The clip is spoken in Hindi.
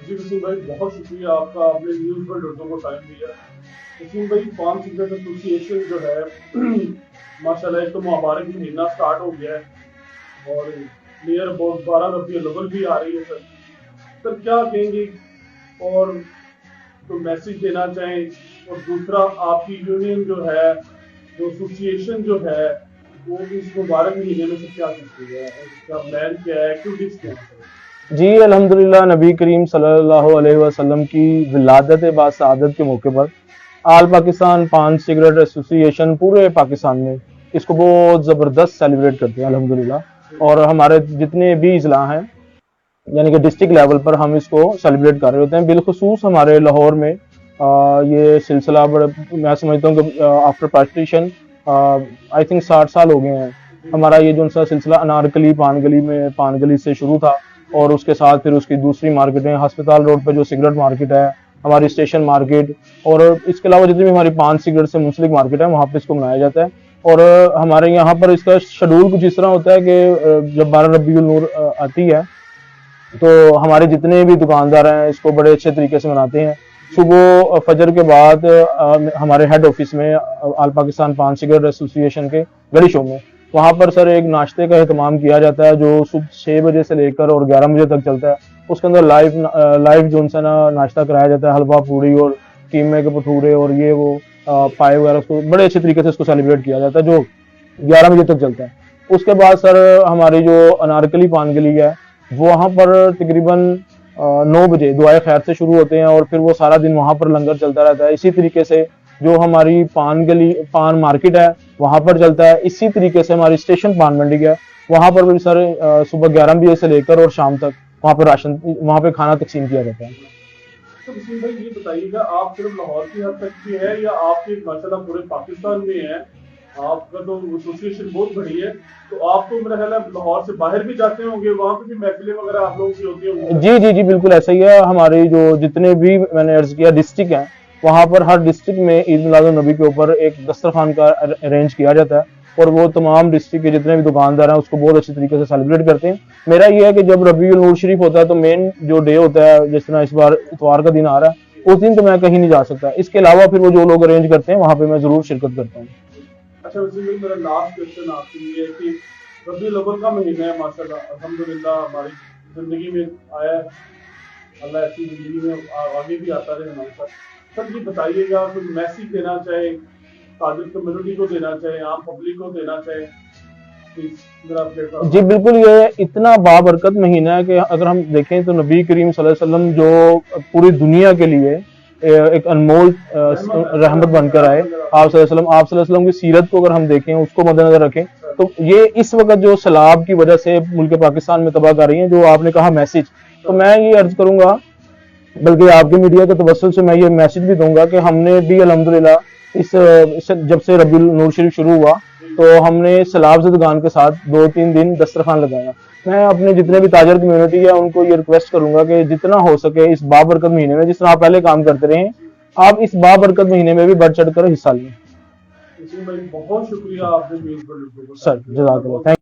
जी वसीम भाई, बहुत शुक्रिया आपका, आपने न्यूज़ वर्ल्ड उर्दू को टाइम दिया। वसीम भाई, पान सिगरेट एसोसिएशन जो है माशाल्लाह एक तो मुबारक महीना स्टार्ट हो गया है और नियर अबाउट 12 रबी अव्वल भी आ रही है सर। सर क्या कहेंगे और तो मैसेज देना चाहें, और दूसरा आपकी यूनियन जो है, जो एसोसिएशन जो है, वो इस मुबारक महीने में से क्या करती है, उसका प्लान क्या है, एक्टिविटीज क्या है? जी अल्हम्दुलिल्लाह, नबी करीम सल्लल्लाहु अलैहि वसल्लम की विलादत बाद सआदत के मौके पर आल पाकिस्तान पान सिगरेट एसोसिएशन पूरे पाकिस्तान में इसको बहुत ज़बरदस्त सेलिब्रेट करते हैं अल्हम्दुलिल्लाह। और हमारे जितने भी अजला हैं, यानी कि डिस्ट्रिक्ट लेवल पर हम इसको सेलिब्रेट कर रहे होते हैं। बिलखसूस हमारे लाहौर में ये सिलसिला बड़े, मैं समझता हूँ कि आफ्टर पार्टीशन आई थिंक 60 साल हो गए हैं। हमारा ये जो सा सिलसिला अनारकली पानगली में, पानगली से शुरू था और उसके साथ फिर उसकी दूसरी मार्केटें, हस्पताल रोड पर जो सिगरेट मार्केट है, हमारी स्टेशन मार्केट, और इसके अलावा जितनी भी हमारी पान सिगरेट से मुंसलिक मार्केट है, वहाँ पे इसको मनाया जाता है। और हमारे यहाँ पर इसका शेड्यूल कुछ इस तरह होता है कि जब 12 रबीउल नूर आती है तो हमारे जितने भी दुकानदार हैं इसको बड़े अच्छे तरीके से मनाते हैं। सुबह फजर के बाद हमारे हेड ऑफिस में आल पाकिस्तान पान सिगरेट एसोसिएशन के गली शो में, वहाँ पर सर एक नाश्ते का एहतमाम किया जाता है जो सुबह 6 बजे से लेकर और 11 बजे तक चलता है। उसके अंदर लाइव जो सा ना नाश्ता कराया जाता है, हलवा पूड़ी और कीमे के भटूरे और ये वो पाए वगैरह, उसको बड़े अच्छे तरीके से इसको सेलिब्रेट किया जाता है जो 11 बजे तक चलता है। उसके बाद सर हमारी जो अनारकली पान गली है, वो वहाँ पर तकरीबन 9 बजे दुआए खैर से शुरू होते हैं और फिर वो सारा दिन वहाँ पर लंगर चलता रहता है। इसी तरीके से जो हमारी पान गली पान मार्केट है वहाँ पर चलता है। इसी तरीके से हमारी स्टेशन पान मंडी है, वहाँ पर भी सर सुबह 11 बजे से लेकर और शाम तक वहाँ पर राशन, वहाँ पे खाना तकसीम किया जाता है। तो वसीम भाई ये बताइएगा, आप सिर्फ लाहौर की हद तक की है या आपकी माशाल्लाह पूरे पाकिस्तान में है? आपका तो एसोसिएशन बहुत बड़ी है, तो आप तो मेरा ख्याल है लाहौर से बाहर भी जाते होंगे, वहाँ पे भी महफिलें वगैरह आप लोगों की होती होंगी? जी जी जी, बिल्कुल ऐसा ही है। हमारी जो जितने भी मैंने अर्ज किया डिस्ट्रिक्ट हैं, वहाँ पर हर डिस्ट्रिक्ट में ईद मिलाद नबी के ऊपर एक दस्तरखान का अरेंज किया जाता है और वो तमाम डिस्ट्रिक्ट के जितने भी दुकानदार हैं उसको बहुत अच्छे तरीके से सेलिब्रेट करते हैं। मेरा ये है कि जब रबीउल नूर शरीफ होता है तो मेन जो डे होता है, जिस तरह इस बार इतवार का दिन आ रहा है, उस दिन तो मैं कहीं नहीं जा सकता। इसके अलावा फिर वो जो लोग अरेंज करते हैं वहाँ पे मैं जरूर शिरकत करता हूँ। अच्छा वसीम भाई, मेरा लास्ट क्वेश्चन आपके लिए है कि रबीउल अव्वल का महीना है माशाल्लाह, अल्हम्दुलिल्लाह हमारी जिंदगी में आया है। अल्लाह ऐसी जिंदगी में आगे भी आता रहे हमारे साथ। सर ये बताइएगा, कोई मैसेज देना चाहे, ताजिर कम्युनिटी को देना चाहे, आम पब्लिक को देना चाहे, प्लीज मेरा प्लेटफॉर्म जी आप। बिल्कुल, ये इतना बाबरकत महीना है कि अगर हम देखें तो नबी करीम सल्लल्लाहु अलैहि वसल्लम जो पूरी दुनिया के लिए एक अनमोल रहमत बनकर आए, आप सल्लल्लाहु अलैहि वसल्लम की सीरत को अगर हम देखें, उसको मद्देनजर रखें, तो ये इस वक्त जो सैलाब की वजह से मुल्क पाकिस्तान में तबाह कर रही है, जो आपने कहा मैसेज, तो मैं ये अर्ज करूंगा, बल्कि आपके मीडिया के तवस्सुल से मैं ये मैसेज भी दूंगा कि हमने भी अल्हम्दुलिल्लाह जब से रबीउल नूर शरीफ शुरू हुआ तो हमने सैलाब ज़दगान के साथ 2-3 दिन दस्तरखान लगाया। मैं अपने जितने भी ताजर कम्युनिटी है उनको ये रिक्वेस्ट करूंगा कि जितना हो सके इस बाबरकत महीने में, जिस तरह आप पहले काम करते रहे, आप इस बाबरकत महीने में भी बढ़ चढ़ कर हिस्सा लें। वसीम भाई बहुत शुक्रिया, आपने न्यूज़ पर सर जज़ाकल्लाह, थैंक